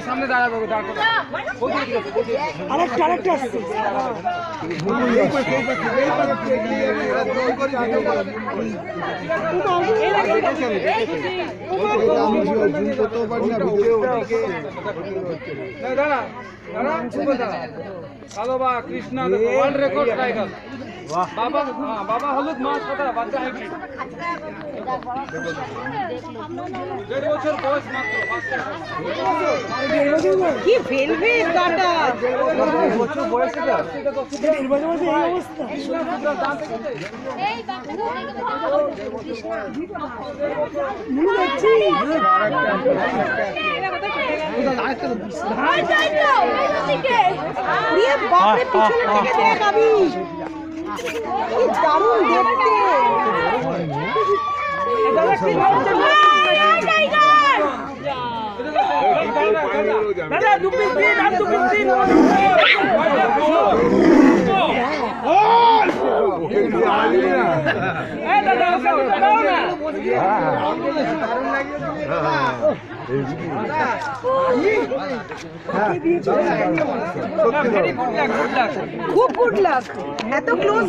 সামনে দাঁড়াবো আরেকটা আসছে হ্যালো বা কৃষ্ণা ওয়ার্ল্ড রেকর্ড টাইগার বাবা বাবা হলুদ মাছ কথা বাচ্চা হাইব্রিড 1.5 বছর বয়স মাত্র কি ভেলভেট কাটা বছর বয়স এটা এই অবস্থা এই বাচ্চাটা কৃষ্ণা মুখ দেখছি ভাই যাই তো ওইদিকে ওরে বাপরে পিছনে থেকে দেখাবি কি দারুণ দেখতে দাদা দুপিস দিন আর দুপিস দিন এই দাদা ওকে দাও না খুব গুড লাক এত ক্লোজ